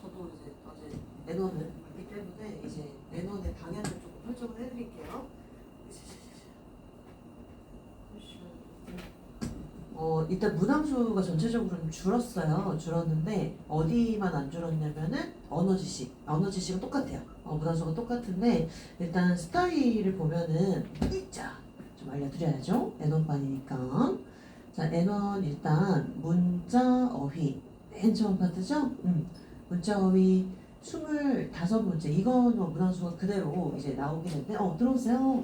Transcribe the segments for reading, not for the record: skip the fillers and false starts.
저도 이제 어제 N1을 봤기 때문에 이제 N1의 방향을 조금 설정을 해드릴게요. 일단 문항수가 전체적으로는 줄었어요. 줄었는데 어디만 안 줄었냐면은 언어 지식은 똑같아요. 문항수가 똑같은데 일단 스타일을 보면은 자, 좀 알려드려야죠. N1반이니까. 자, N1 일단 문자 어휘 맨 처음 파트죠? 문자 어휘 25문제. 이건 문항수가 그대로 이제 나오긴 했는데 들어오세요.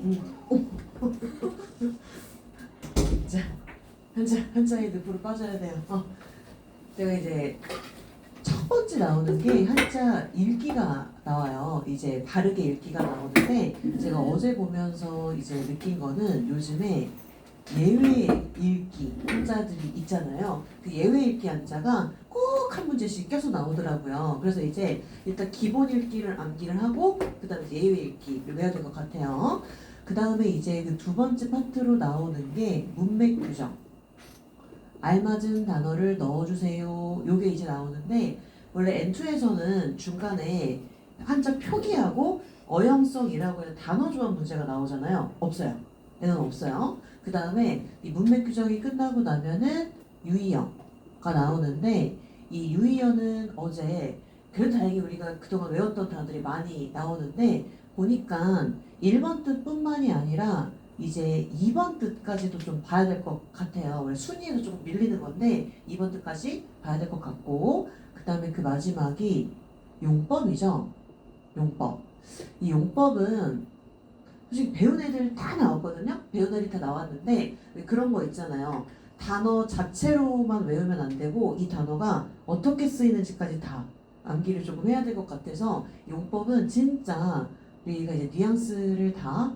자, 한자에 늪으로 빠져야 돼요. 제가 이제 첫 번째 나오는 게 한자 읽기가 나와요. 이제 바르게 읽기가 나오는데 제가 어제 보면서 이제 느낀 거는 요즘에 예외 읽기 한자들이 있잖아요. 그 예외 읽기 한자가 꼭 한 문제씩 껴서 나오더라고요. 그래서 이제 일단 기본 읽기를 암기를 하고 그 다음에 예외 읽기를 외워야 될 것 같아요. 그 다음에 이제 그 두 번째 파트로 나오는 게 문맥 규정. 알맞은 단어를 넣어주세요. 요게 이제 나오는데 원래 N2에서는 중간에 한자 표기하고 어형성이라고 해서 단어 조합 문제가 나오잖아요. 없어요. 얘는 없어요. 그 다음에 이 문맥 규정이 끝나고 나면은 유의어가 나오는데 이 유의어는 어제 그래도 다행히 우리가 그동안 외웠던 단어들이 많이 나오는데 보니까 1번 뜻뿐만이 아니라 이제 2번 뜻까지도 좀 봐야 될 것 같아요. 원래 순위에서 조금 밀리는 건데 2번 뜻까지 봐야 될 것 같고 그 다음에 그 마지막이 용법이죠. 용법. 이 용법은 솔직히 배운 애들 다 나왔거든요. 배운 애들이 다 나왔는데 그런 거 있잖아요. 단어 자체로만 외우면 안 되고 이 단어가 어떻게 쓰이는지까지 다 암기를 조금 해야 될 것 같아서 용법은 진짜 우리가 이제 뉘앙스를 다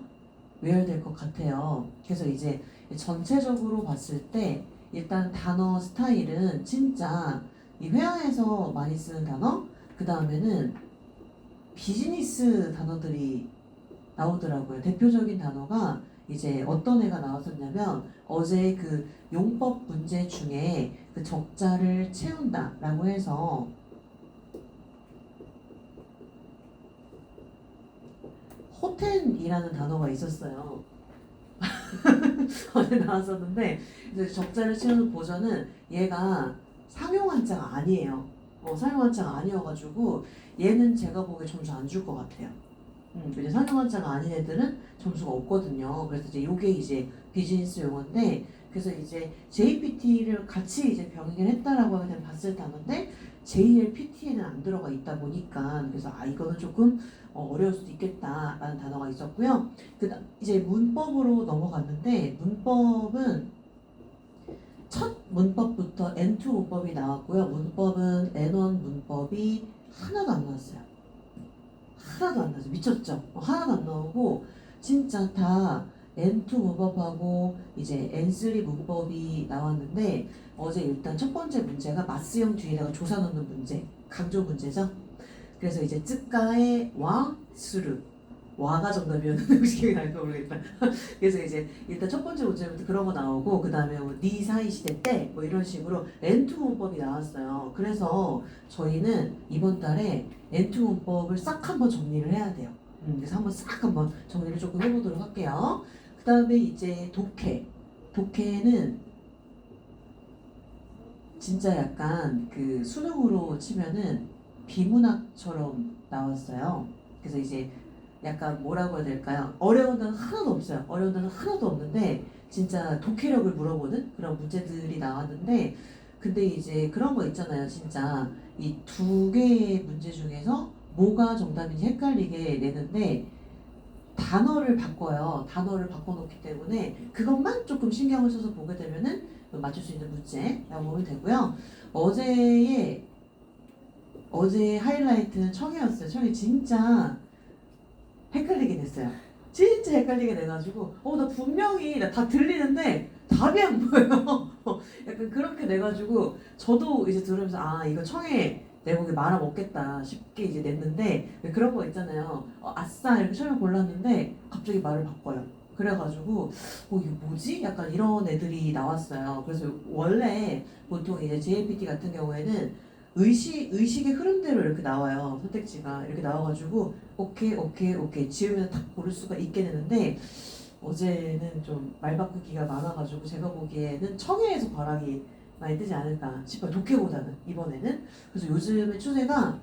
외워야 될 것 같아요. 그래서 이제 전체적으로 봤을 때 일단 단어 스타일은 진짜 이 회화에서 많이 쓰는 단어 그 다음에는 비즈니스 단어들이 나오더라고요. 대표적인 단어가 이제 어떤 애가 나왔었냐면 어제 그 용법 문제 중에 그 적자를 채운다 라고 해서 호텐이라는 단어가 있었어요. 어제 나왔었는데 이제 적자를 채우는 버전은 얘가 상용 한자가 아니에요. 상용 한자가 아니어가지고 얘는 제가 보기에 점수 안 줄 것 같아요. 이제 상용 한자가 아닌 애들은 점수가 없거든요. 그래서 이제 요게 이제 비즈니스 용어인데 그래서 이제 JPT를 같이 이제 병행을 했다라고 그냥 봤을 단어인데 JLPT에는 안 들어가 있다 보니까 그래서 이거는 조금 어려울 수도 있겠다라는 단어가 있었고요. 그다음 이제 문법으로 넘어갔는데 문법은 첫 문법부터 N2 문법이 나왔고요. 문법은 N1 문법이 하나도 안 나왔어요. 하나도 안 나왔어요. 미쳤죠? 하나도 안 나오고 진짜 다 N2 문법하고 이제 N3 문법이 나왔는데 어제 일단 첫 번째 문제가 마스형 뒤에다가 조사 넣는 문제, 강조 문제죠. 그래서 이제 쯔까의 와, 수르 와가 정답이었는데 혹시 기억이 날까 모르겠다. 그래서 이제 일단 첫 번째 문제부터 그런 거 나오고 그 다음에 니 사이 시대 때 뭐 이런 식으로 N2 문법이 나왔어요. 그래서 저희는 이번 달에 N2 문법을 싹 한번 정리를 해야 돼요. 그래서 한번 싹 한번 정리를 조금 해보도록 할게요. 그 다음에 이제 독해는 진짜 약간 그 수능으로 치면은 비문학처럼 나왔어요. 그래서 이제 약간 뭐라고 해야 될까요? 어려운 단어 하나도 없어요. 어려운 단어 하나도 없는데 진짜 독해력을 물어보는 그런 문제들이 나왔는데 근데 이제 그런 거 있잖아요. 진짜 이 두 개의 문제 중에서 뭐가 정답인지 헷갈리게 내는데 단어를 바꿔요. 단어를 바꿔놓기 때문에 그것만 조금 신경을 써서 보게 되면은 맞출 수 있는 문제라고 보면 되고요. 어제 하이라이트는 청해였어요. 청해 진짜 헷갈리게 됐어요. 진짜 헷갈리게 돼가지고 나 분명히 나 다 들리는데 답이 안 보여요. 약간 그렇게 돼가지고 저도 이제 들으면서 이거 청해 내목에 말아먹겠다 싶게 이제 냈는데 왜 그런 거 있잖아요. 아싸 이렇게 처음에 골랐는데 갑자기 말을 바꿔요. 그래가지고 이게 뭐지? 약간 이런 애들이 나왔어요. 그래서 원래 보통 이제 JLPT 같은 경우에는 의식의 흐름대로 이렇게 나와요. 선택지가 이렇게 나와가지고 오케이 오케이 오케이 지으면 딱 고를 수가 있게 되는데 어제는 좀 말 바꾸기가 많아가지고 제가 보기에는 청해에서 바람이 많이 뜨지 않을까 싶어요. 독해보다는 이번에는. 그래서 요즘의 추세가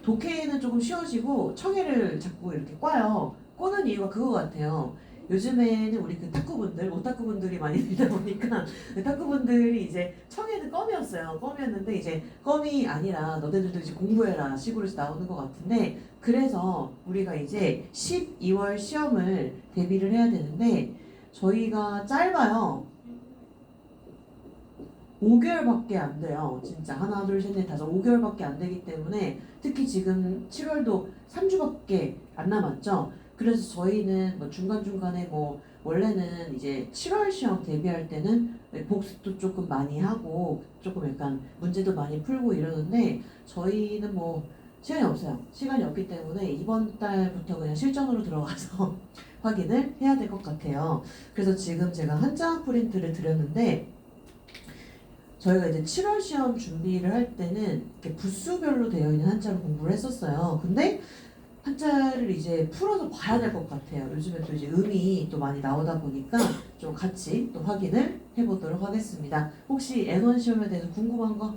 독해는 조금 쉬워지고 청해를 자꾸 이렇게 꽈요. 꼬는 이유가 그거 같아요. 요즘에는 우리 그 탁구분들, 오타쿠분들이 많이 들다 보니까 그 탁구분들이 이제 청해는 껌이었어요. 껌이었는데 이제 껌이 아니라 너네들도 이제 공부해라 식으로 나오는 것 같은데 그래서 우리가 이제 12월 시험을 대비를 해야 되는데 저희가 짧아요. 5개월밖에 안 돼요. 진짜 하나, 둘, 셋, 넷, 다섯 5개월밖에 안 되기 때문에 특히 지금 7월도 3주밖에 안 남았죠. 그래서 저희는 뭐 중간중간에 뭐 원래는 이제 7월 시험 대비할 때는 복습도 조금 많이 하고 조금 약간 문제도 많이 풀고 이러는데 저희는 뭐 시간이 없어요. 시간이 없기 때문에 이번 달부터 그냥 실전으로 들어가서 확인을 해야 될 것 같아요. 그래서 지금 제가 한자 프린트를 드렸는데 저희가 이제 7월 시험 준비를 할 때는 이렇게 부수별로 되어 있는 한자를 공부를 했었어요. 근데 한자를 이제 풀어서 봐야 될 것 같아요. 요즘에 또 이제 음이 또 많이 나오다 보니까 좀 같이 또 확인을 해보도록 하겠습니다. 혹시 N1 시험에 대해서 궁금한 거?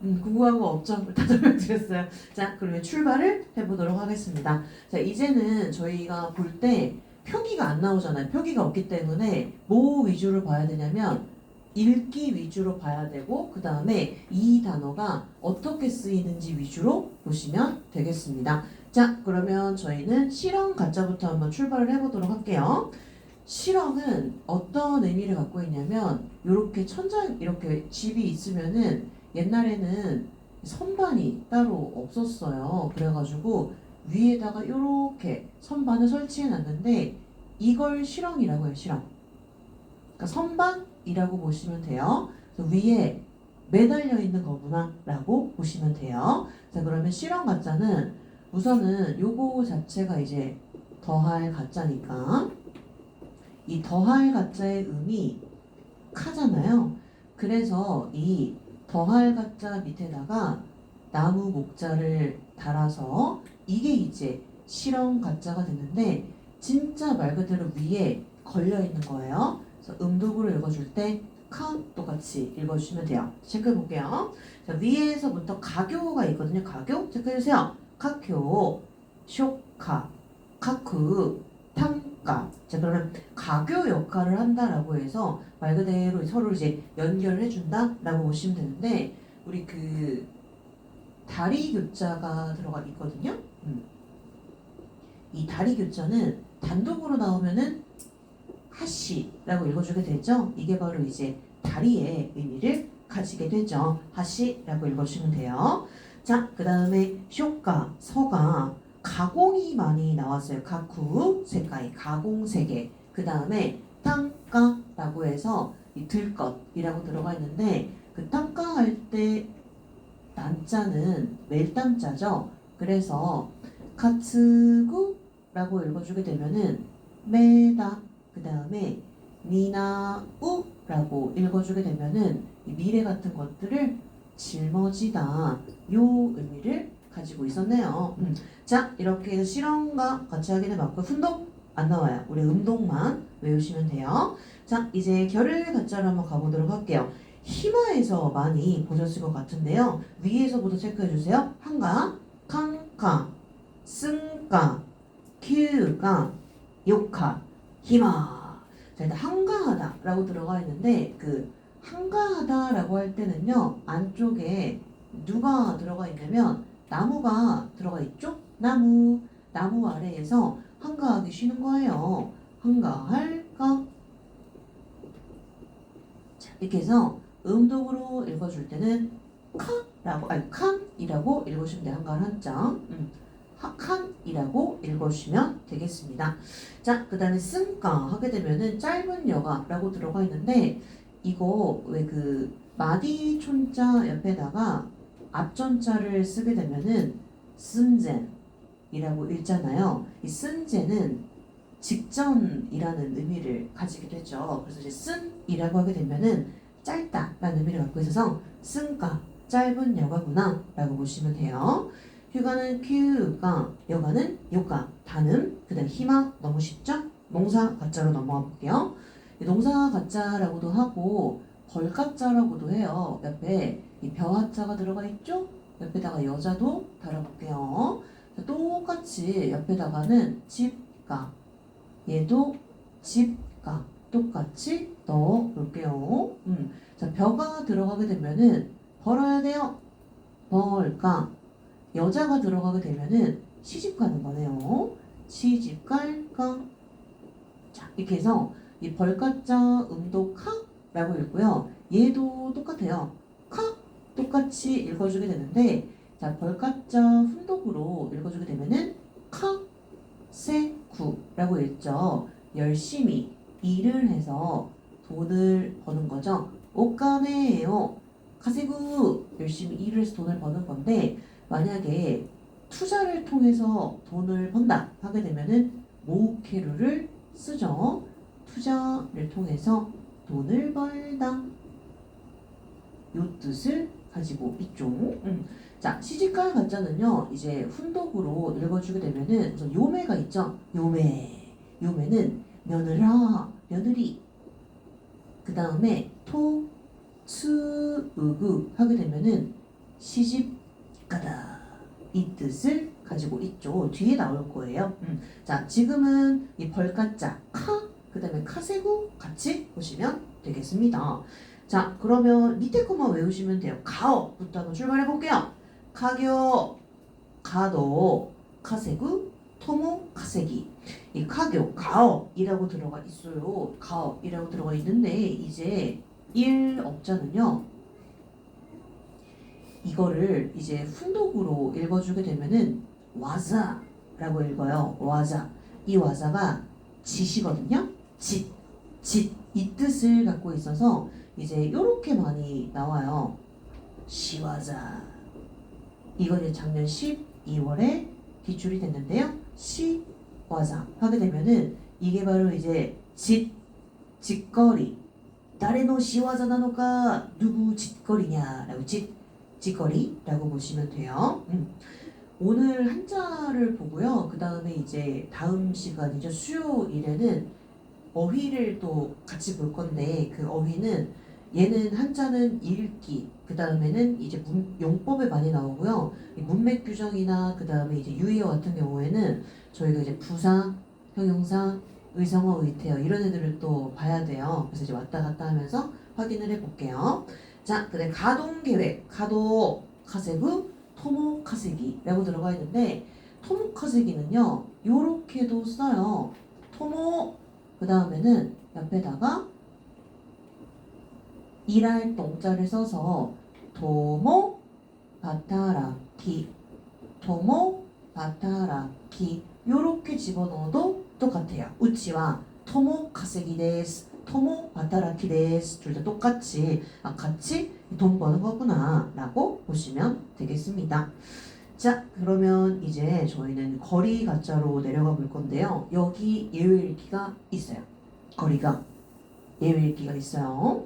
궁금한 거 없죠? 다 설명드렸어요. 자, 그러면 출발을 해보도록 하겠습니다. 자, 이제는 저희가 볼 때 표기가 안 나오잖아요. 표기가 없기 때문에 뭐 위주로 봐야 되냐면 읽기 위주로 봐야 되고 그 다음에 이 단어가 어떻게 쓰이는지 위주로 보시면 되겠습니다. 자, 그러면 저희는 실형 가짜부터 한번 출발을 해보도록 할게요. 실형은 어떤 의미를 갖고 있냐면 이렇게 천장 이렇게 집이 있으면은 옛날에는 선반이 따로 없었어요. 그래가지고 위에다가 이렇게 선반을 설치해 놨는데 이걸 실형이라고 해요. 실형. 그러니까 선반이라고 보시면 돼요. 그래서 위에 매달려 있는 거구나 라고 보시면 돼요. 자, 그러면 실형 가짜는 우선은 요거 자체가 이제 더할 가짜니까 이 더할 가짜의 음이 카잖아요. 그래서 이 더할 가짜 밑에다가 나무 목자를 달아서 이게 이제 실형 가짜가 됐는데 진짜 말 그대로 위에 걸려 있는 거예요. 그래서 음독으로 읽어줄 때 카 똑같이 읽어주시면 돼요. 체크해 볼게요. 자, 위에서부터 가교가 있거든요. 가교 체크해주세요. 카교, 쇼카, 카쿠, 탕가. 자, 그러면 가교 역할을 한다라고 해서 말 그대로 서로 이제 연결해 준다라고 보시면 되는데 우리 그 다리 교자가 들어가 있거든요. 이 다리 교자는 단독으로 나오면은 하시라고 읽어주게 되죠. 이게 바로 이제 다리의 의미를 가지게 되죠. 하시라고 읽어주시면 돼요. 자, 그 다음에 쇼가, 서가 가공이 많이 나왔어요. 가쿠, 세가이, 가공 세개. 그 다음에 땅가라고 해서 이 들것이라고 들어가 있는데 그 땅가 할 때 난자는 멜땅자죠. 그래서 카츠구라고 읽어주게 되면은 메다 그 다음에 미나우라고 읽어주게 되면은 이 미래 같은 것들을 짊어지다 요 의미를 가지고 있었네요. 자, 이렇게 해서 실험과 같이 하기는 맞고 훈독 안 나와요. 우리 음독만 외우시면 돼요. 자, 이제 결을 가짜로 한번 가보도록 할게요. 희마에서 많이 보셨을 것 같은데요. 위에서부터 체크해주세요. 한가, 칸가, 승가, 큐가, 요카, 희마. 자, 일단 한가하다라고 들어가 있는데 그 한가하다라고 할 때는요. 안쪽에 누가 들어가 있냐면 나무가 들어가 있죠? 나무 아래에서 한가하게 쉬는 거예요. 한가할까? 자, 이렇게 해서 음독으로 읽어줄 때는 카라고 아니 칸이라고 읽으시면 돼요. 한가할 한자. 칸이라고 읽어주시면 되겠습니다. 자, 그 다음에 쓴가 하게 되면은 짧은 여가라고 들어가 있는데 이거 왜 그 마디촌자 옆에다가 앞전자를 쓰게 되면은 쓴젠이라고 읽잖아요. 이 쓴젠은 직전이라는 의미를 가지게 되죠. 그래서 이제 쓴이라고 하게 되면은 짧다라는 의미를 갖고 있어서 쓴가 짧은 여가구나 라고 보시면 돼요. 휴가는 큐가, 여가는 요가, 다는 그다음 희망 너무 쉽죠? 농사 가짜로 넘어가 볼게요. 농사 가짜라고도 하고 벌가짜라고도 해요. 옆에 이 벼하자가 들어가 있죠? 옆에다가 여자도 달아볼게요. 똑같이 옆에다가는 집가, 얘도 집가 똑같이 넣어볼게요. 자, 벼가 들어가게 되면은 벌어야 돼요. 벌가. 여자가 들어가게 되면은 시집 가는 거네요. 시집 갈까? 자, 이렇게 해서 이 벌가자 음도 카라고 읽고요. 얘도 똑같아요. 카 똑같이 읽어주게 되는데, 자, 벌가자 훈독으로 읽어주게 되면은 카 세구라고 읽죠. 열심히 일을 해서 돈을 버는 거죠. 오카네요. 가세구 열심히 일을 해서 돈을 버는 건데, 만약에 투자를 통해서 돈을 번다 하게 되면은 모우케루를 쓰죠. 투자를 통해서 돈을 벌다. 요 뜻을 가지고 있죠. 자, 시집갈 가짜는요, 이제 훈독으로 읽어주게 되면은 우선 요매가 있죠. 요매. 요매는 며느라, 며느리. 그 다음에 토, 츠, 으그 하게 되면은 시집 가다. 이 뜻을 가지고 있죠. 뒤에 나올 거예요. 자, 지금은 이 벌가짜 카, 그 다음에 카세구 같이 보시면 되겠습니다. 자, 그러면 밑에 것만 외우시면 돼요. 가어부터 한번 출발해 볼게요. 가교, 가도, 카세구, 토모, 카세기. 이 가교, 가어이라고 들어가 있어요. 가어이라고 들어가 있는데 이제 일업자는요. 이거를 이제 훈독으로 읽어주게 되면은 와자라고 읽어요. 와자. 이 와자가 짓이거든요. 짓. 이 뜻을 갖고 있어서 이제 요렇게 많이 나와요. 시와자. 이건 이제 작년 12월에 기출이 됐는데요. 시와자 하게 되면은 이게 바로 이제 짓거리. 나레노 시와자 나노가 누구 짓거리냐라고 짓거리라고 보시면 돼요. 오늘 한자를 보고요. 그 다음에 이제 다음 시간이죠. 수요일에는 어휘를 또 같이 볼 건데 그 어휘는 얘는 한자는 읽기, 그 다음에는 이제 용법에 많이 나오고요. 문맥 규정이나 그 다음에 이제 유의어 같은 경우에는 저희가 이제 부사, 형용사, 의성어, 의태어 이런 애들을 또 봐야 돼요. 그래서 이제 왔다 갔다 하면서 확인을 해볼게요. 자, 그다음에 가동계획, 가도, 카세부, 토모, 카세기라고 들어가 있는데 토모, 카세기는요 요렇게도 써요. 토모, 그 다음에는 옆에다가 일할 동자를 써서 토모, 바타라키, 토모, 바타라키 요렇게 집어넣어도 똑같아요. 우치와 토모, 카세기 데스, 토모 바타라키 데스 둘 다 똑같이 같이 돈 버는 거구나 라고 보시면 되겠습니다. 자, 그러면 이제 저희는 거리 가짜로 내려가 볼 건데요. 여기 예외 읽기가 있어요. 거리가 예외 읽기가 있어요.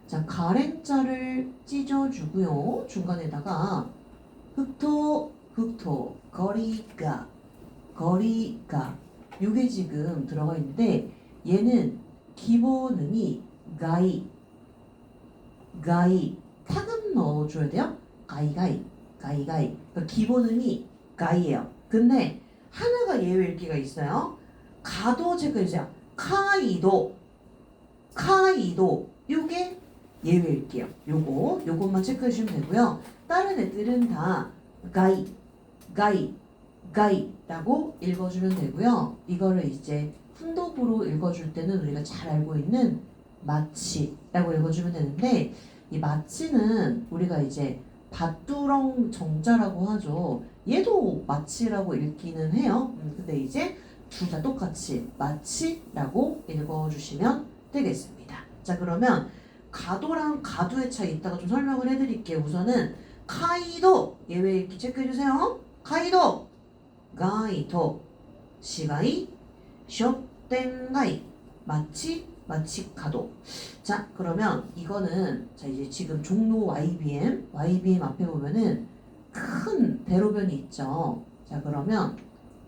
자, 가랭자를 찢어주고요. 중간에다가 흑토 거리가 요게 지금 들어가 있는데 얘는 기본음이 가이 타금 넣어줘야 돼요. 가이가이 그러니까 기본음이 가이예요. 근데 하나가 예외 읽기가 있어요. 가도 체크해주세요. 카이도 요게 예외 읽기예요. 요것만 체크해주시면 되고요. 다른 애들은 다 가이라고 읽어주면 되고요. 이거를 이제 훈독으로 읽어줄 때는 우리가 잘 알고 있는 마치라고 읽어주면 되는데 이 마치는 우리가 이제 밭두렁 정자라고 하죠. 얘도 마치라고 읽기는 해요. 근데 이제 둘 다 똑같이 마치라고 읽어주시면 되겠습니다. 자, 그러면 가도랑 가두의 차이 이따가 좀 설명을 해드릴게요. 우선은 카이도 예외 읽기 체크해주세요. 카이도 가이도 시가이 쇼땡가이 마치 가도. 자, 그러면 이거는 자 이제 지금 종로 YBM 앞에 보면은 큰 대로변이 있죠. 자, 그러면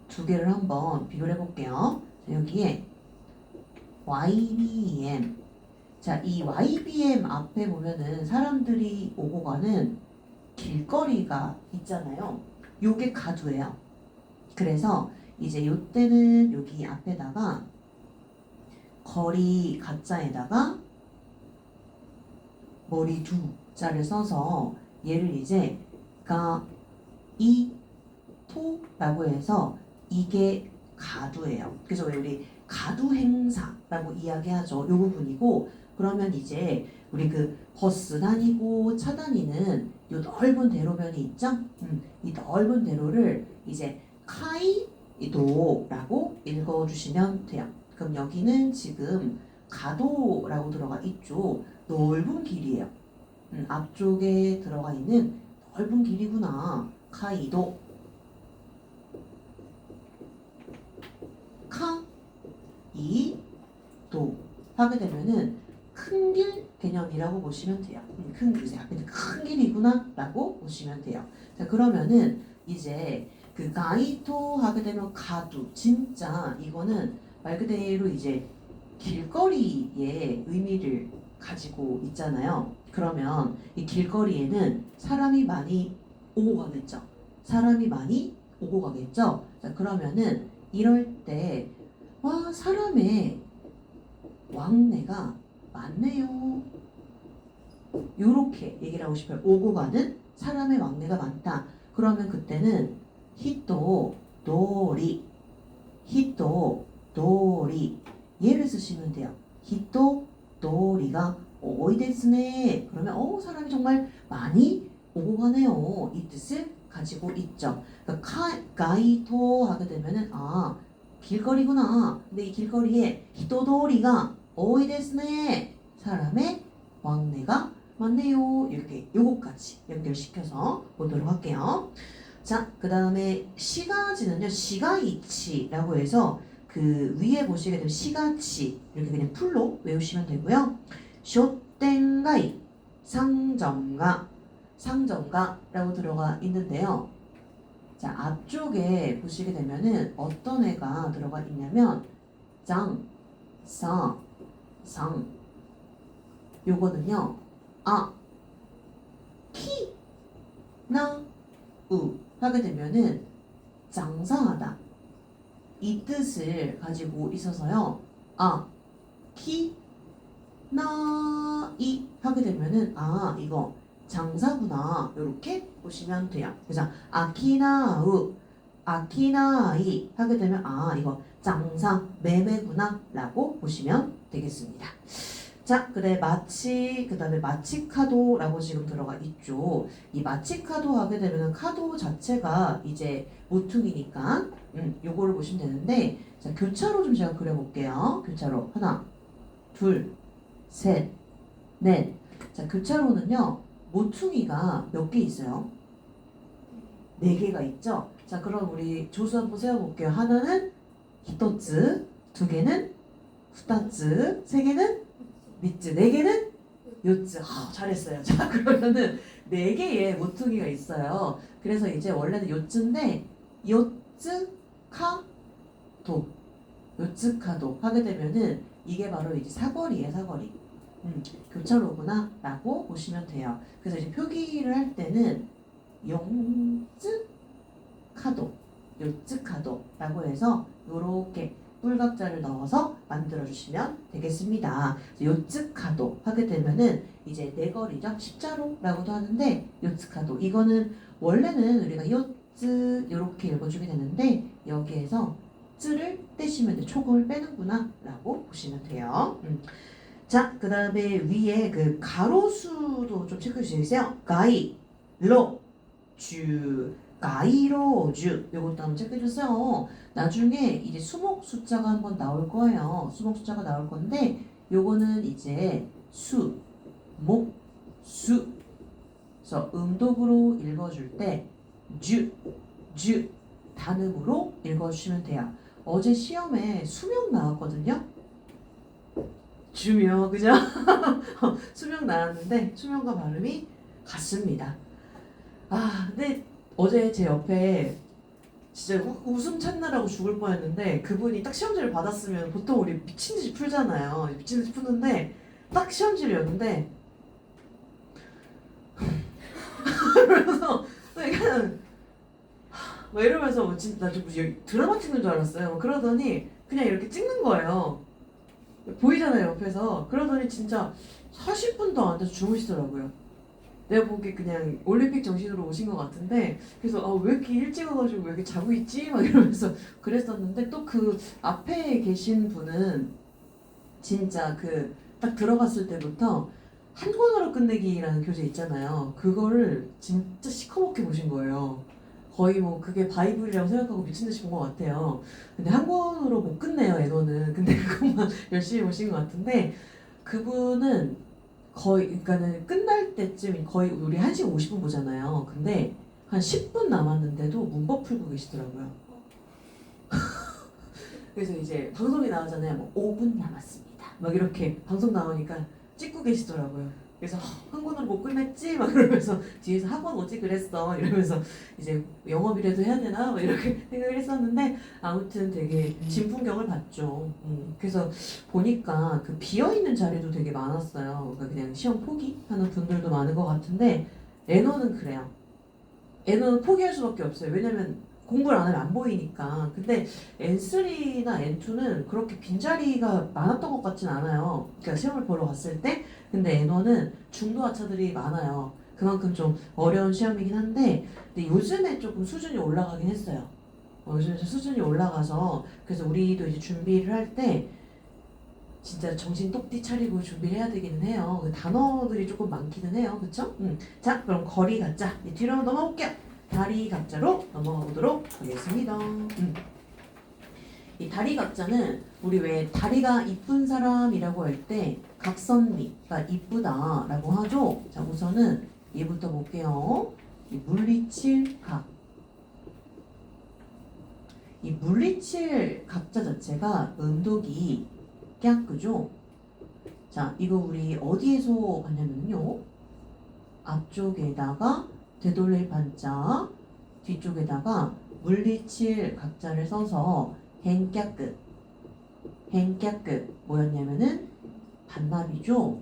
두 개를 한번 비교를 해볼게요. 자, 여기에 YBM. 자, 이 YBM 앞에 보면은 사람들이 오고 가는 길거리가 있잖아요. 요게 가두예요. 그래서 이제 요때는 여기 앞에다가 거리 가짜에다가 머리 두 자를 써서 얘를 이제 가이토라고 해서 이게 가두예요. 그래서 왜 우리 가두 행사라고 이야기하죠. 요 부분이고 그러면 이제 우리 그 버스 다니고 차 다니는 요 넓은 대로변이 있죠? 이 넓은 대로를 이제 카이도라고 읽어주시면 돼요. 그럼 여기는 지금 가도라고 들어가 있죠. 넓은 길이에요. 앞쪽에 들어가 있는 넓은 길이구나. 카이도. 카이도 하게 되면은 큰 길 개념이라고 보시면 돼요. 큰 길, 앞에는 큰 길이구나 라고 보시면 돼요. 자, 그러면은 이제 그 가이토 하게 되면 가두. 진짜 이거는 말 그대로 이제 길거리의 의미를 가지고 있잖아요. 그러면 이 길거리에는 사람이 많이 오고 가겠죠. 사람이 많이 오고 가겠죠. 자, 그러면은 이럴 때 와, 사람의 왕래가 많네요. 요렇게 얘기를 하고 싶어요. 오고 가는 사람의 왕래가 많다. 그러면 그때는 히토도리 얘를 쓰시면 돼요. 히토도리가 오이 데스네. 그러면 사람이 정말 많이 오고 가네요. 이 뜻을 가지고 있죠. 그러니까 가이토 하게 되면은 길거리구나. 근데 이 길거리에 히토도리가 오이 데스네. 사람의 왕래가 많네요. 이렇게 요거까지 연결시켜서 보도록 할게요. 자, 그 다음에 시가지는요. 시가이치라고 해서 그 위에 보시게 되면 시가치 이렇게 그냥 풀로 외우시면 되고요. 쇼땡가이 상점가라고 들어가 있는데요. 자, 앞쪽에 보시게 되면은 어떤 애가 들어가 있냐면 장, 사, 상. 요거는요. 키, 나, 우 하게 되면은 장사하다 이 뜻을 가지고 있어서요. 키, 나, 이 하게 되면은 이거 장사구나 이렇게 보시면 돼요. 그래서 아키나우, 아키나이 하게 되면 이거 장사, 매매구나 라고 보시면 되겠습니다. 자, 그 다음에 마치카도라고 지금 들어가 있죠. 이 마치카도 하게 되면 카도 자체가 이제 모퉁이니까 요거를 보시면 되는데 자, 교차로 좀 제가 그려볼게요. 교차로 하나, 둘, 셋, 넷. 자, 교차로는요 모퉁이가 몇 개 있어요? 4개가 있죠. 자, 그럼 우리 조수 한번 세워볼게요. 하나는 히토츠, 2개는 후타츠, 3개는 밑즈, 4개는 요츠. 잘했어요. 자, 그러면은 4개의 모퉁이가 있어요. 그래서 이제 원래는 요츠인데 요츠카도 하게 되면은 이게 바로 이제 사거리예요. 사거리. 교차로구나 라고 보시면 돼요. 그래서 이제 표기를 할 때는 요츠카도라고 해서 요렇게 뿔각자를 넣어서 만들어 주시면 되겠습니다. 요츠카도 하게 되면은 이제 네거리죠. 십자로라고도 하는데 요츠카도 이거는 원래는 우리가 요츠 이렇게 읽어주게 되는데 여기에서 쯔를 떼시면 돼. 초금을 빼는구나 라고 보시면 돼요. 자, 그 다음에 위에 그 가로수도 좀 체크해 주세요. 가이로주 요것도 한번 체크해 주세요. 나중에 이제 수목 숫자가 한번 나올 거예요. 수목 숫자가 나올 건데 요거는 이제 수, 목, 수. 그래서 음독으로 읽어줄 때 주 단음으로 읽어주시면 돼요. 어제 시험에 수명 나왔거든요. 주명, 그죠? 수명 나왔는데 수명과 발음이 같습니다. 아, 근데 어제 제 옆에 진짜 웃음 참느라고 죽을 뻔했는데 그분이 딱 시험지를 받았으면 보통 우리 미친 듯이 풀잖아요. 미친 듯이 푸는데 딱 시험지였는데 그래서 그냥 막 이러면서 뭐 진짜 나 좀 드라마 찍는 줄 알았어요. 그러더니 그냥 이렇게 찍는 거예요. 보이잖아요, 옆에서. 그러더니 진짜 40분도 안 돼서 주무시더라고요. 내가 보기에 그냥 올림픽 정신으로 오신 것 같은데, 그래서 왜 이렇게 일찍 와가지고 왜 이렇게 자고 있지? 막 이러면서 그랬었는데, 또 그 앞에 계신 분은 진짜 그 딱 들어갔을 때부터 한 권으로 끝내기라는 교재 있잖아요. 그거를 진짜 시커멓게 보신 거예요. 거의 뭐 그게 바이블이라고 생각하고 미친 듯이 본 것 같아요. 근데 한 권으로 못 끝내요, 애너는. 근데 그것만 열심히 보신 것 같은데, 그분은 거의, 그러니까는 끝날 때쯤 거의 우리 1시간 50분 보잖아요. 근데 한 10분 남았는데도 문법 풀고 계시더라고요. 그래서 이제 방송이 나오잖아요. 뭐 5분 남았습니다. 막 이렇게 방송 나오니까 찍고 계시더라고요. 그래서 한 권으로 못 끝냈지? 막 이러면서 뒤에서 학원 오지 그랬어. 이러면서 이제 영업이라도 해야 되나? 막 이렇게 생각을 했었는데 아무튼 되게 진풍경을 봤죠. 그래서 보니까 그 비어있는 자리도 되게 많았어요. 그러니까 그냥 시험 포기하는 분들도 많은 것 같은데 애너는 그래요. 애너는 포기할 수밖에 없어요. 왜냐면 공부를 안 하면 안 보이니까. 근데 N3나 N2는 그렇게 빈자리가 많았던 것 같진 않아요. 그러니까 시험을 보러 갔을 때. 근데 N1은 중도 하차들이 많아요. 그만큼 좀 어려운 시험이긴 한데, 근데 요즘에 조금 수준이 올라가긴 했어요. 요즘 수준이 올라가서, 그래서 우리도 이제 준비를 할 때, 진짜 정신 똑띠 차리고 준비를 해야 되기는 해요. 그 단어들이 조금 많기는 해요. 그쵸? 자, 그럼 거리 가짜. 뒤로 한번 넘어볼게요. 다리 가짜로 넘어가 보도록 하겠습니다. 이 다리 가짜는 우리 왜 다리가 이쁜 사람이라고 할 때 각선미가 이쁘다라고 하죠. 자, 우선은 얘부터 볼게요. 이 물리칠 각. 이 물리칠 각자 자체가 음독이 깍그죠. 자, 이거 우리 어디에서 봤냐면요. 앞쪽에다가 되돌릴 반자, 뒤쪽에다가 물리칠 각자를 써서 hen깍끝. hen깍끝 뭐였냐면은 반납이죠.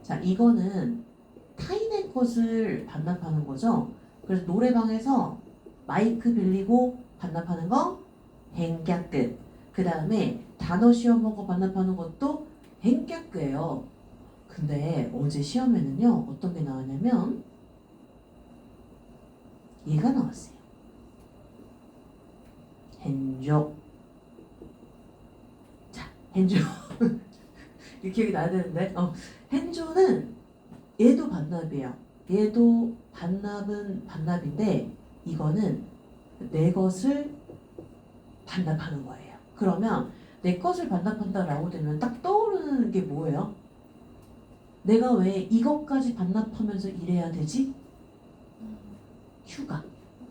자, 이거는 타인의 것을 반납하는 거죠. 그래서 노래방에서 마이크 빌리고 반납하는 거 hen깍끝. 그 다음에 단어 시험 보고 반납하는 것도 hen깍끝예요. 근데 어제 시험에는요, 어떤 게 나왔냐면 얘가 나왔어요. hen조. 자, hen조. 이 기억이 나야 되는데, hen조는 얘도 반납이에요. 얘도 반납은 반납인데 이거는 내 것을 반납하는 거예요. 그러면 내 것을 반납한다라고 되면 딱 떠오르는 게 뭐예요? 내가 왜 이것까지 반납하면서 일해야 되지? 휴가.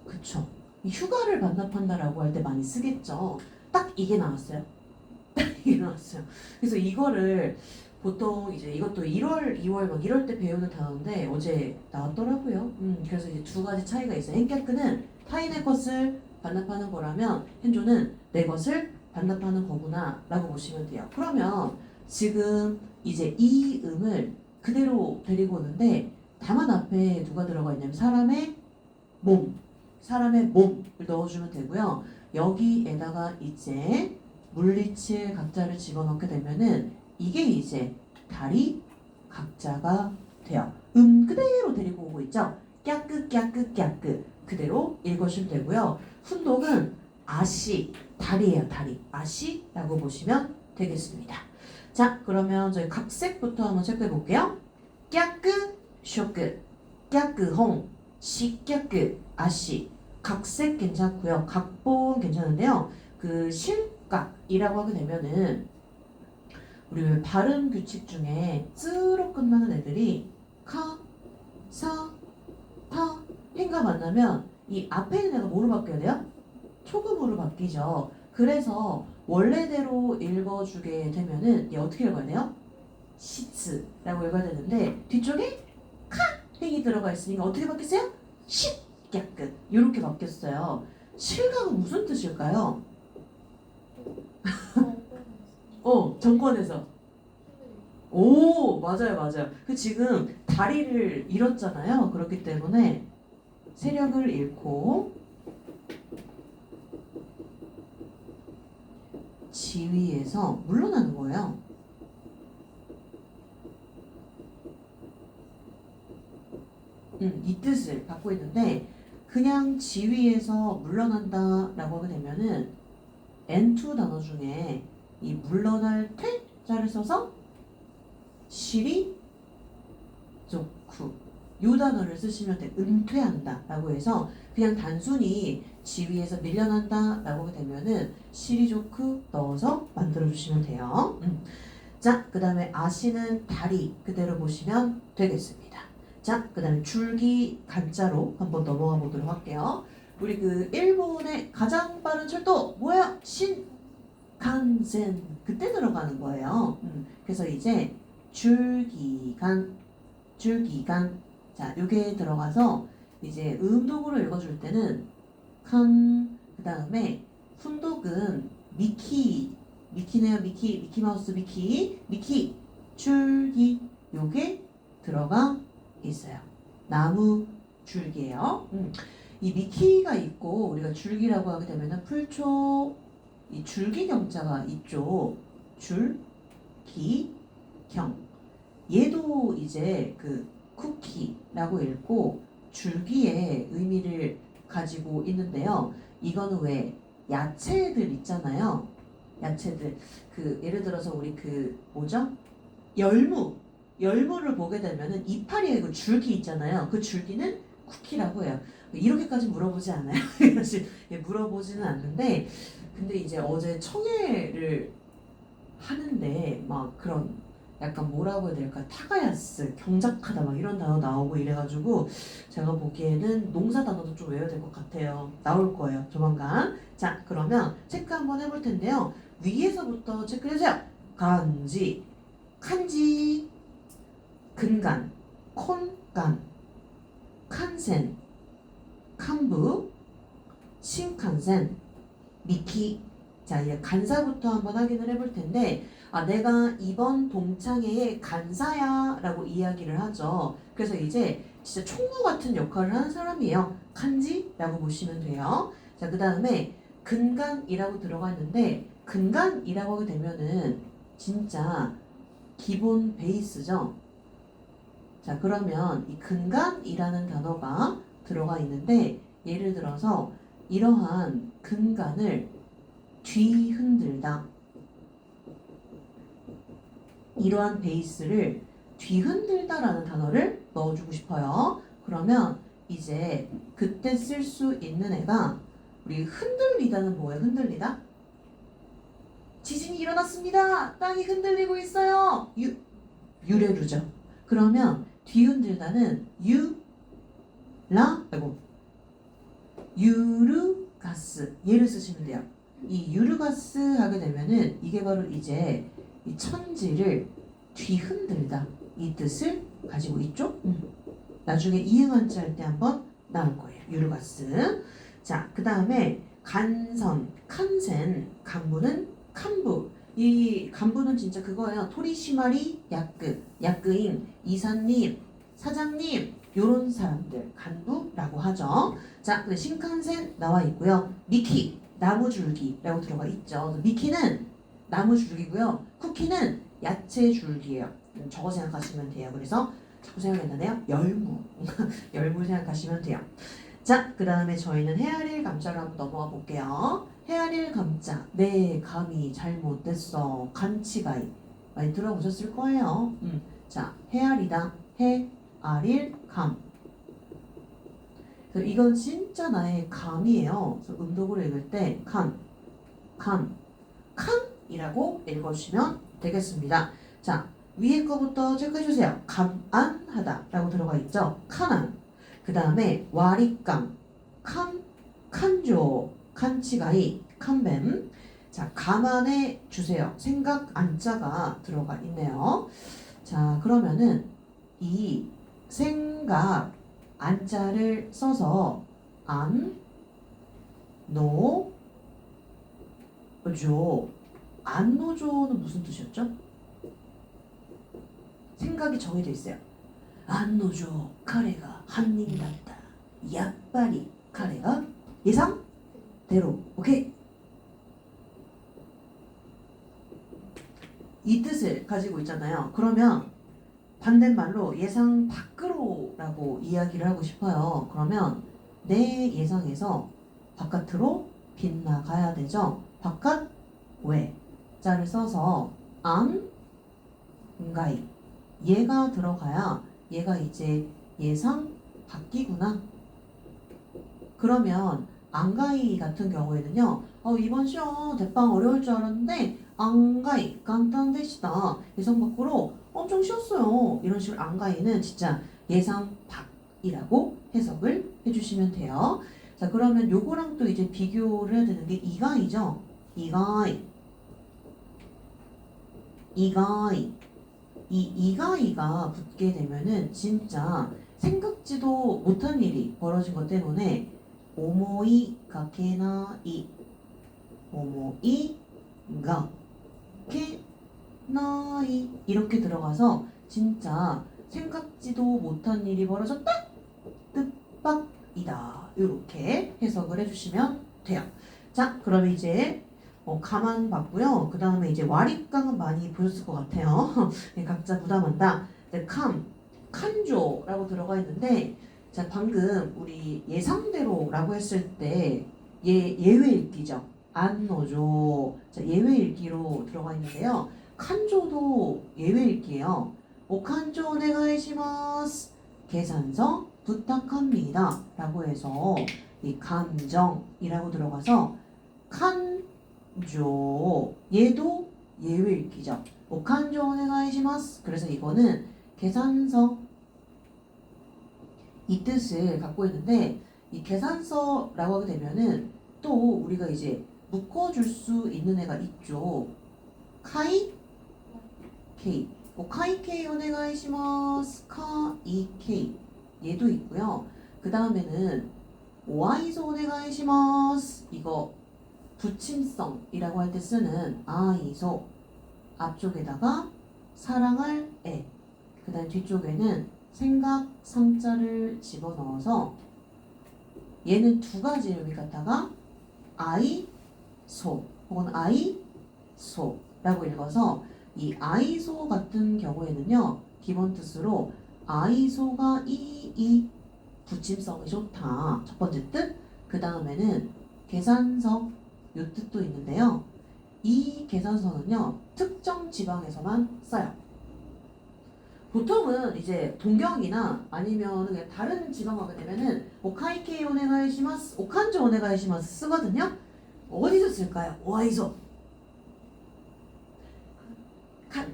그쵸? 이 휴가를 반납한다라고 할 때 많이 쓰겠죠. 딱 이게 나왔어요. 딱 이게 나왔어요. 그래서 이거를 보통 이제 이것도 1월, 2월 막 이럴 때 배우는 단어인데 어제 나왔더라고요. 그래서 이제 두 가지 차이가 있어요. hen깍는 타인의 것을 반납하는 거라면 hen조는 내 것을 반납하는 거구나 라고 보시면 돼요. 그러면 지금 이제 이 음을 그대로 데리고 오는데 다만 앞에 누가 들어가 있냐면 사람의 몸을 넣어주면 되고요. 여기에다가 이제 물리칠 각자를 집어넣게 되면은 이게 이제 다리 각자가 돼요. 그대로 데리고 오고 있죠. 깨끗 깨끗 깨끗 그대로 읽으시면 되고요. 훈독은 아시, 다리예요. 다리. 아시라고 보시면 되겠습니다. 자, 그러면 저희 각색부터 한번 체크해 볼게요. 깨끗, 쇼끝, 깨끗, 홍, 시, 깨끗, 아시. 각색 괜찮고요. 각본 괜찮은데요. 그 실각이라고 하게 되면은 우리 왜 발음 규칙 중에 쯔로 끝나는 애들이 카, 사, 파, 행가 만나면 이 앞에 있는 애가 뭐로 바뀌어야 돼요? 초급으로 바뀌죠. 그래서 원래대로 읽어주게 되면은 얘 어떻게 읽어야 돼요? 시츠라고 읽어야 되는데 뒤쪽에 카 행이 들어가 있으니까 어떻게 바뀌었어요? 십약끝 이렇게 바뀌었어요. 실각은 무슨 뜻일까요? 정권에서. 오, 맞아요, 맞아요. 그 지금 다리를 잃었잖아요. 그렇기 때문에 세력을 잃고 지위에서 물러나는 거예요. 이 뜻을 갖고 있는데 그냥 지위에서 물러난다라고 하게 되면은 N2 단어 중에 이 물러날 태자를 써서 시리 조쿠 요 단어를 쓰시면 돼. 은퇴한다 라고 해서 그냥 단순히 지위에서 밀려난다 라고 하게 되면은 시리조크 넣어서 만들어 주시면 돼요. 자, 그 다음에 아시는 다리 그대로 보시면 되겠습니다. 자, 그 다음에 줄기 간자로 한번 넘어가 보도록 할게요. 우리 그 일본의 가장 빠른 철도 뭐야? 신칸센 그때 들어가는 거예요. 그래서 이제 줄기간 자, 요게 들어가서 이제 음독으로 읽어줄 때는 칸, 그 다음에 훈독은 미키네요. 미키마우스 미키, 줄기 요게 들어가 있어요. 나무 줄기예요. 이 미키가 있고 우리가 줄기라고 하게 되면은 풀초 이 줄기경자가 있죠. 줄기경 얘도 이제 그 쿠키라고 읽고 줄기의 의미를 가지고 있는데요. 이거는 왜 야채들 있잖아요. 야채들 그 예를 들어서 우리 그 뭐죠? 열무를 보게 되면은 이파리에 그 줄기 있잖아요. 그 줄기는 쿠키라고 해요. 이렇게까지 물어보지 않아요. 물어보지는 않는데 근데 이제 어제 청해를 하는데 막 그런 약간 뭐라고 해야 될까 타가야스 경작하다 막 이런 단어 나오고 이래가지고 제가 보기에는 농사 단어도 좀 외워야 될 것 같아요. 나올 거예요 조만간. 자 그러면 체크 한번 해볼 텐데요. 위에서부터 체크해주세요. 간지 칸지 근간 콘간 칸센 칸부 신칸센 미키. 자 이제 간사부터 한번 확인을 해볼 텐데 내가 이번 동창회의 간사야 라고 이야기를 하죠. 그래서 이제 진짜 총무 같은 역할을 하는 사람이에요. 칸지라고 보시면 돼요. 자, 그 다음에 근간이라고 들어가 있는데 근간이라고 하게 되면은 진짜 기본 베이스죠. 자, 그러면 이 근간이라는 단어가 들어가 있는데 예를 들어서 이러한 근간을 뒤흔들다 이러한 베이스를 뒤흔들다라는 단어를 넣어주고 싶어요. 그러면 이제 그때 쓸 수 있는 애가 우리 흔들리다는 뭐예요? 흔들리다? 지진이 일어났습니다. 땅이 흔들리고 있어요. 유래루죠. 그러면 뒤흔들다는 유르가스 얘를 쓰시면 돼요. 이 유르가스 하게 되면은 이게 바로 이제 이 천지를 뒤흔들다 이 뜻을 가지고 있죠. 나중에 이응한자 할 때 한번 나올 거예요. 유르가스. 자, 그 다음에 간선, 칸센, 간부는 칸부. 이 간부는 진짜 그거예요. 토리시마리 야끄인, 이사님, 사장님 요런 사람들 간부라고 하죠. 자, 근데 신칸센 나와 있고요. 미키, 나무줄기라고 들어가 있죠. 미키는 나무줄기고요. 쿠키는 야채줄기예요. 저거 생각하시면 돼요. 그래서 자꾸 생각이 나네요. 열무 생각하시면 돼요. 자, 그 다음에 저희는 헤아릴 감자로 한번 넘어가 볼게요. 헤아릴 감자. 네, 감이 잘못됐어. 간치가이. 많이 들어보셨을 거예요. 자, 헤아리다. 헤아릴 감. 그래서 이건 진짜 나의 감이에요. 그래서 음독으로 읽을 때 칸이라고 읽어주시면 되겠습니다. 자, 위에 거부터 체크해주세요. 감안하다 라고 들어가 있죠. 칸안. 그 다음에 와리깡 칸조 칸치가이 칸뱀. 자, 감안해 주세요. 생각 안자가 들어가 있네요. 자, 그러면은 이 생각 안자를 써서 안, 노, 조. 안노조는 무슨 뜻이었죠? 생각이 정해져 있어요. 안노조,彼が 犯人だった. やっぱり 彼が 예상대로. 오케이? 이 뜻을 가지고 있잖아요. 그러면 반대말로 예상 밖으로라고 이야기를 하고 싶어요. 그러면 내 예상에서 바깥으로 빗나가야 되죠. 바깥 외 자를 써서 안, 가이 얘가 들어가야 얘가 이제 예상 밖이구나. 그러면 안가이 같은 경우에는요. 이번 시험 대빵 어려울 줄 알았는데 안가이 간단데시다. 예상 밖으로 엄청 쉬웠어요. 이런 식으로 안가이는 진짜 예상 밖이라고 해석을 해주시면 돼요. 자, 그러면 요거랑 또 이제 비교를 해야 되는 게 이가이죠. 이가이. 이 이가이가 붙게 되면은 진짜 생각지도 못한 일이 벌어진 것 때문에 오모이 가케나이 오모이 가케나이 이렇게 들어가서 진짜 생각지도 못한 일이 벌어졌다 뜻밖이다 이렇게 해석을 해주시면 돼요. 자, 그러면 이제 가만 봤고요. 그 다음에 이제 와립강은 많이 보셨을 것 같아요. 각자 부담한다. 칸조라고 들어가 있는데, 자, 방금 우리 예상대로라고 했을 때 예외 읽기죠. 안노조. 자, 예외 읽기로 들어가 있는데요. 칸조도 예외 읽기예요. 오칸조 오네가이시마스. 계산서 부탁합니다. 라고 해서 이 감정이라고 들어가서 칸조 얘도 예외 읽기죠. 오칸조 오네가이시마스. 그래서 이거는 계산서 이 뜻을 갖고 있는데 이 계산서라고 하게 되면은 또 우리가 이제 묶어줄 수 있는 애가 있죠. 카이 케이 카이 케이 오네가이시마스 카이 케이 얘도 있고요. 그 다음에는 오아이소 오네가이시마스 이거 부침성이라고 할 때 쓰는 아이소 앞쪽에다가 사랑할 애 그 다음 뒤쪽에는 생각 상자를 집어넣어서 얘는 두 가지 의미 갖다가 아이소 혹은 아이소라고 읽어서 이 아이소 같은 경우에는요 기본 뜻으로 아이소가 이 부침성이 좋다 첫 번째 뜻. 그 다음에는 계산서 요 뜻도 있는데요. 이 계산서는요 특정 지방에서만 써요. 보통은 이제 동경이나 아니면 그냥 다른 지방 가게 되면은 오카이케이 오네가이시마스 오칸조 오네가이시마스 쓰거든요. 어디서 쓸까요? 오아이소 칸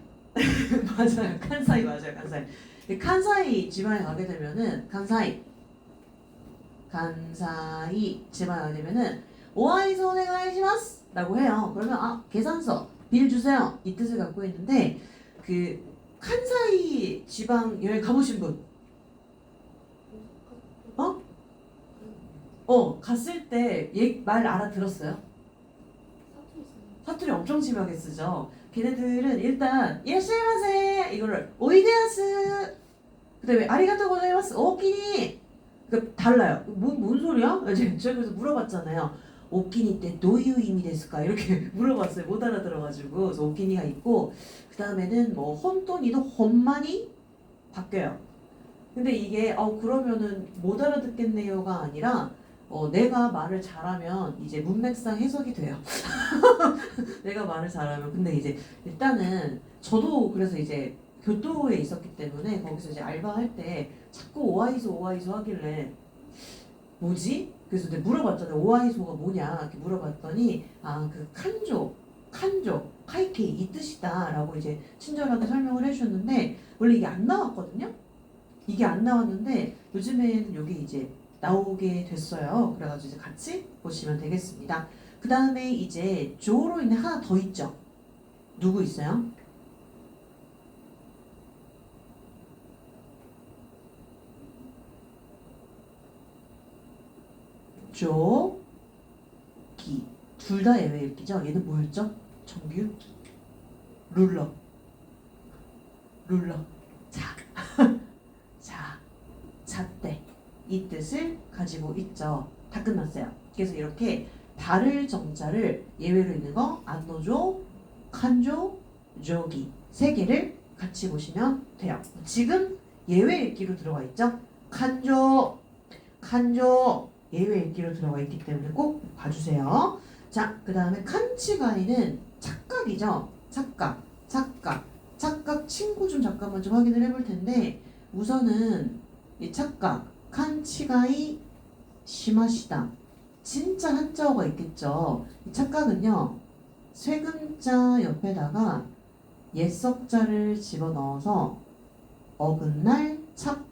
맞아요. 칸사이 맞아요. 칸사이 칸사이 지방에 가게 되면은 칸사이 지방에 가게 되면은 오아이소 오네가이시마스 라고 해요. 그러면 계산서 빌 주세요 이 뜻을 갖고 있는데 그 칸사이 지방 여행 가보신 분? 갔을 때 말 알아들었어요? 사투리 엄청 심하게 쓰죠. 걔네들은 일단 이라시마세 이거를 오이데야스 그 다음에 아리가토 고자이마스 오키니 그러니까 달라요. 뭔 소리야? 제가 그래서 물어봤잖아요. 오키니 때 도유 의미 됐을까 이렇게 물어봤어요. 못 알아들어가지고. 그래서 오키니가 있고 그 다음에는 뭐 혼돈이도 혼만이 바뀌어요. 근데 이게 그러면은 못 알아듣겠네요가 아니라 내가 말을 잘하면 이제 문맥상 해석이 돼요. 내가 말을 잘하면. 근데 이제 일단은 저도 그래서 이제 교토에 있었기 때문에 거기서 이제 알바할 때 자꾸 오아이소 하길래 뭐지? 그래서 내가 물어봤잖아요. 오아이소가 뭐냐 이렇게 물어봤더니 그 칸조, 카이케이 이 뜻이다 라고 이제 친절하게 설명을 해주셨는데 원래 이게 안 나왔거든요. 이게 안 나왔는데 요즘에는 여기 이제 나오게 됐어요. 그래가지고 이제 같이 보시면 되겠습니다. 그 그 다음에 이제 조로 있는 하나 더 있죠. 누구 있어요? 조, 기. 둘 다 예외 읽기죠. 얘는 뭐였죠? 정규? 룰러. 룰러. 자. 자. 잣대. 이 뜻을 가지고 있죠. 다 끝났어요. 그래서 이렇게 발을 정자를 예외로 있는 거 안노조, 칸조, 조기 세 개를 같이 보시면 돼요. 지금 예외 읽기로 들어가 있죠. 칸조, 칸조 예외 읽기로 들어가 있기 때문에 꼭 봐주세요. 자, 그 다음에 칸치가이는 착각이죠. 착각, 착각, 착각 친구 좀 잠깐만 좀 확인을 해볼 텐데 우선은 이 착각, 칸치가이 시마시다. 진짜 한자어가 있겠죠. 이 착각은요. 쇠금자 옆에다가 옛석자를 집어넣어서 어긋날 착.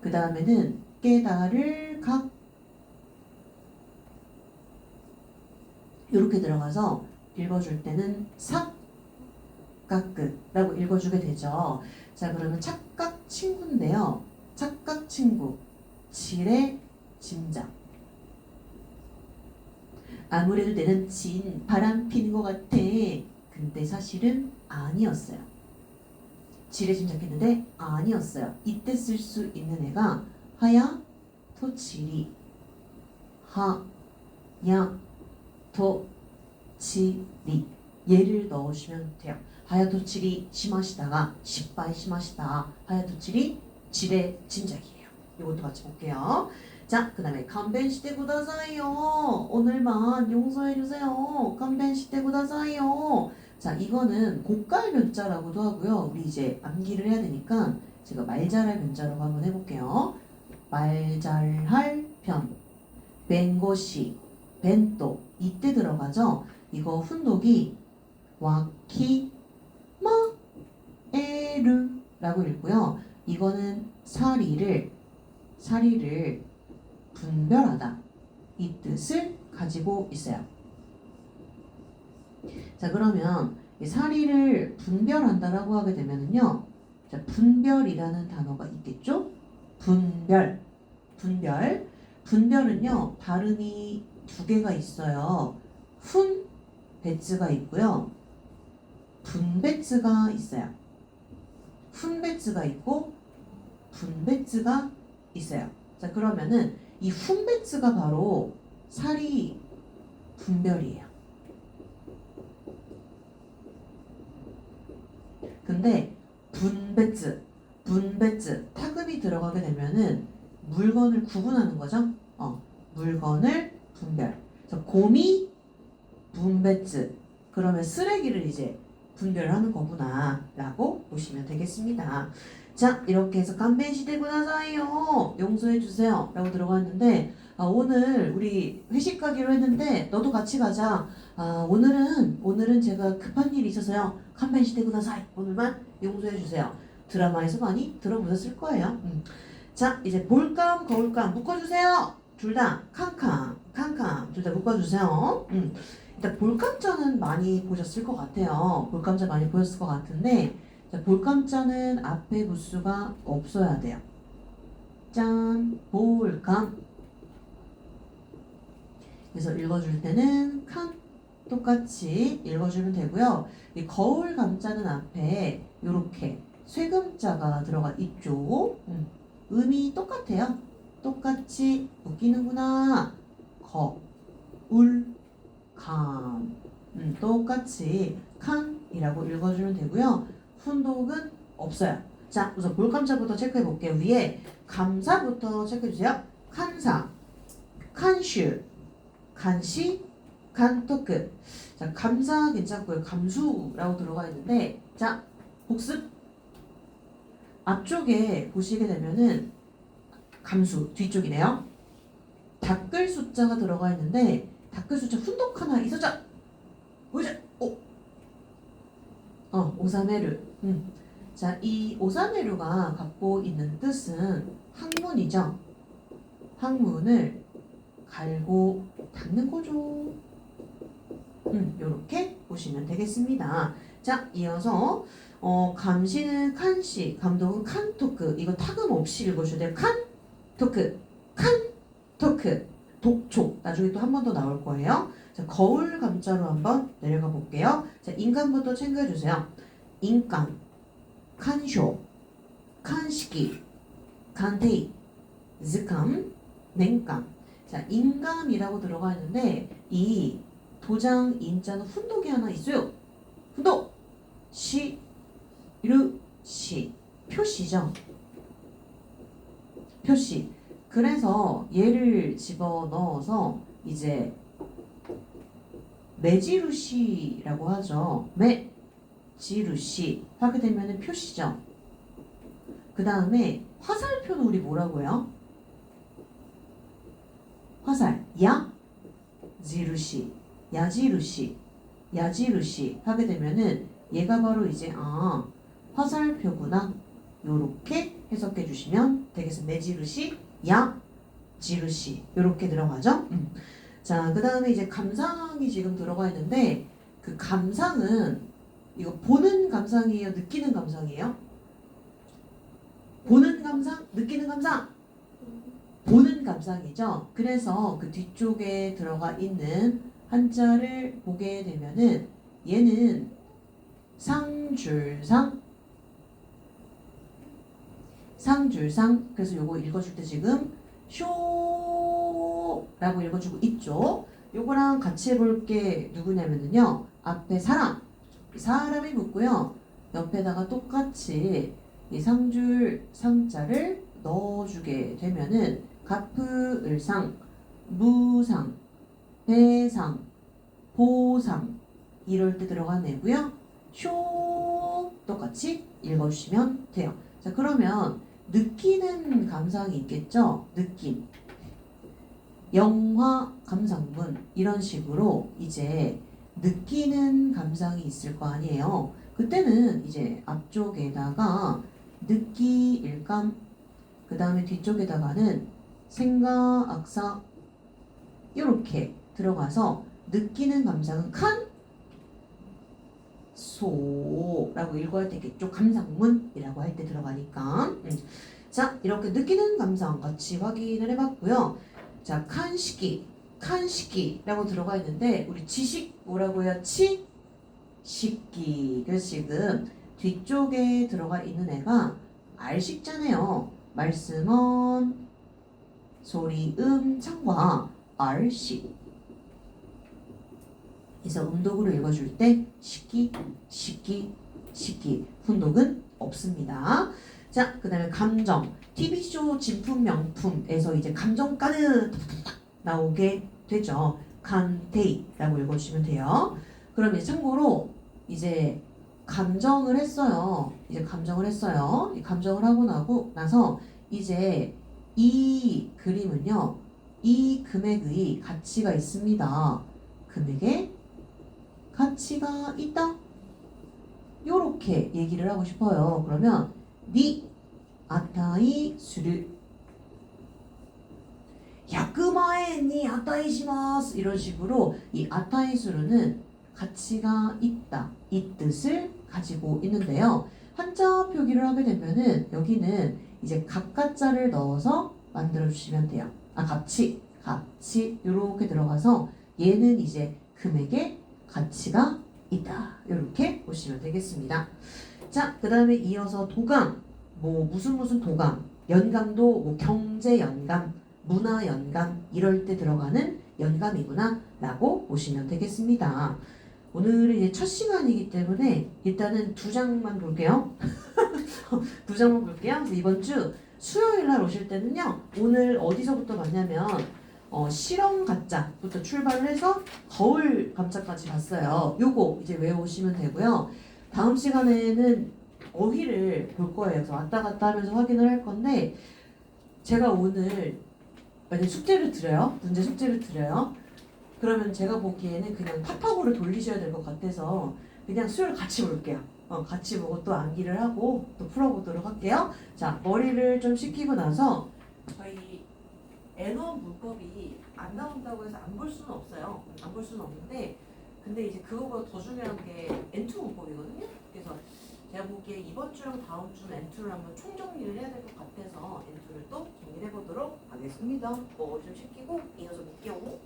그 다음에는 깨달을 각. 이렇게 들어가서 읽어줄 때는 삭각끝라고 읽어주게 되죠. 자, 그러면 착각 친구인데요. 착각 친구. 질의 짐작. 아무래도 내는 바람 피는 것 같아. 근데 사실은 아니었어요. 지레 짐작했는데 아니었어요. 이때 쓸 수 있는 애가 하야, 토, 지리. 하야, 토, 지리. 얘를 넣으시면 돼요. 하야, 토, 지리 시마시다가 시빠이 시마시다. 하야, 토, 지리 지레 짐작이에요. 이것도 같이 볼게요. 자, 그 다음에勘弁してくださいよ. 오늘만 용서해주세요. 勘弁してくださいよ. 자, 이거는 고갈 면자라고도 하고요. 우리 이제 암기를 해야 되니까 제가 말 잘할 면자라고 한번 해볼게요. 말 잘할 편. 벤고시, 벤또. 이때 들어가죠. 이거 훈독이 와키, 마, 에르 라고 읽고요. 이거는 사리를 분별하다. 이 뜻을 가지고 있어요. 자, 그러면 이 사리를 분별한다라고 하게 되면은요. 자, 분별이라는 단어가 있겠죠? 분별. 분별은요. 발음이 두 개가 있어요. 훈베츠가 있고요. 분베츠가 있어요. 훈베츠가 있고 분베츠가 있어요. 자, 그러면은 이 훈베츠가 바로 사리 분별이에요. 근데 분베츠 타급이 들어가게 되면은 물건을 구분하는 거죠. 물건을 분별. 그래서 고미 분베츠. 그러면 쓰레기를 이제 분별하는 거구나 라고 보시면 되겠습니다. 자, 이렇게 해서勘弁してくださいよ. 용서해주세요 라고 들어갔는데 오늘 우리 회식 가기로 했는데 너도 같이 가자. 오늘은 제가 급한 일이 있어서요.勘弁してください. 오늘만 용서해주세요. 드라마에서 많이 들어보셨을 거예요. 자, 이제 볼감, 거울감 묶어주세요. 둘 다 칸칸 둘 다 묶어주세요. 일단 볼감자는 많이 보셨을 것 같아요. 볼감자 많이 보셨을 것 같은데 자, 볼감자는 앞에 부수가 없어야 돼요. 짠, 볼감. 그래서 읽어줄 때는 칸 똑같이 읽어주면 되고요. 이 거울 감자는 앞에 이렇게 쇠금자가 들어가 있죠. 음이 똑같아요. 똑같이 웃기는구나. 감. 똑같이 칸이라고 읽어주면 되고요. 훈독은 없어요. 자, 우선 볼감자부터 체크해 볼게요. 위에 감사부터 체크해 주세요. 칸사, 칸슈, 간시, 간토크. 자, 감사 괜찮고요. 감수라고 들어가 있는데, 자, 복습. 앞쪽에 보시게 되면은 감수 뒤쪽이네요. 닦을 숫자가 들어가 있는데 닦을 숫자 훈독 하나 있었죠? 보이죠? 오사메르. 자, 이 오사메르가 갖고 있는 뜻은 항문이죠. 항문을 갈고 닦는 거죠. 요렇게 보시면 되겠습니다. 자, 이어서 감시는 칸시, 감독은 칸토크. 이거 타금 없이 읽어주셔야 돼요. 칸토크, 칸토크. 독촉. 나중에 또 한 번 더 나올 거예요. 자, 거울 감자로 한번 내려가 볼게요. 자, 인간부터 챙겨주세요. 인간, 칸쇼, 칸시기, 칸테이, 즈감, 냉감. 자, 인감이라고 들어가 있는데 이 도장 인자는 훈독이 하나 있어요. 훈독, 시, 르, 시. 표시죠. 표시. 그래서 얘를 집어넣어서 이제 매지루시라고 하죠. 매지루시 하게 되면 표시죠. 그 다음에 화살표는 우리 뭐라고 해요? 화살, 야지루시, 야지루시, 야지루시 하게 되면은 얘가 바로 이제 화살표구나. 요렇게 해석해 주시면 되겠습니다. 매지루시, 야지루시 요렇게 들어가죠. 자, 그 다음에 이제 감상이 지금 들어가 있는데 그 감상은 이거 보는 감상이에요? 느끼는 감상이에요? 보는 감상? 느끼는 감상? 보는 감상이죠. 그래서 그 뒤쪽에 들어가 있는 한자를 보게 되면은 얘는 상줄상, 상줄상. 그래서 요거 읽어줄 때 지금 쇼라고 읽어주고 있죠. 요거랑 같이 해볼 게 누구냐면요. 앞에 사람이 붙고요. 옆에다가 똑같이 이 상줄 상자를 넣어주게 되면은 가프을상, 무상, 배상, 보상 이럴 때 들어가네고요. 쇼 똑같이 읽어주시면 돼요. 자, 그러면 느끼는 감상이 있겠죠? 느낌. 영화 감상문 이런 식으로 이제 느끼는 감상이 있을 거 아니에요. 그때는 이제 앞쪽에다가 느끼일감, 그 다음에 뒤쪽에다가는 생각, 악사 이렇게 들어가서 느끼는 감상은 칸소라고 읽어야 되겠죠. 감상문이라고 할 때 들어가니까. 자, 이렇게 느끼는 감상 같이 확인을 해봤고요. 자, 칸식기라고 들어가 있는데 우리 지식 뭐라고 해요? 식기. 그래서 지금 뒤쪽에 들어가 있는 애가 알식자네요. 말씀은 소리, 창과 알식. 그래서 음독으로 읽어줄 때 식기. 훈독은 없습니다. 자, 그 다음에 감정. TV쇼 진품 명품에서 이제 감정 가득 나오게 되죠. 칸테이라고 읽어주시면 돼요. 그럼 이제 참고로 이제 감정을 했어요. 이 감정을 하고 나서 이제 이 그림은요. 이 금액의 가치가 있습니다. 금액에 가치가 있다. 요렇게 얘기를 하고 싶어요. 그러면 니 아타이 수르 100만엔 니 아타이 시마스 이런 식으로 이 아타이 수르는 가치가 있다. 이 뜻을 가지고 있는데요. 한자 표기를 하게 되면은 여기는 이제 각가자를 넣어서 만들어 주시면 돼요. 가치 요렇게 들어가서 얘는 이제 금액에 가치가 있다. 요렇게 보시면 되겠습니다. 자, 그 다음에 이어서 도감. 무슨 도감. 연감도 경제연감, 문화연감 이럴 때 들어가는 연감이구나 라고 보시면 되겠습니다. 오늘은 이제 첫 시간이기 때문에 일단은 두 장만 볼게요. 두 장만 볼게요. 이번 주 수요일 날 오실 때는요. 오늘 어디서부터 봤냐면 실험 가짜부터 출발을 해서 거울 감자까지 봤어요. 요거 이제 외우시면 되고요. 다음 시간에는 어휘를 볼 거예요. 그래서 왔다 갔다 하면서 확인을 할 건데 제가 오늘 만약 숙제를 드려요. 문제 숙제를 드려요. 그러면 제가 보기에는 그냥 팝하고를 돌리셔야 될 것 같아서 그냥 수요일 같이 볼게요. 같이 보고 또 암기를 하고 또 풀어보도록 할게요. 자, 머리를 좀 식히고 나서 저희 N1 문법이 안 나온다고 해서 안 볼 수는 없어요. 안 볼 수는 없는데 근데 이제 그거보다 더 중요한 게 N2 문법이거든요. 그래서 제가 보기에 이번 주랑 다음 주는 N2를 한번 총정리를 해야 될 것 같아서 N2를 또 정리해 보도록 하겠습니다. 뭐 좀 시키고 이어서 볼게요.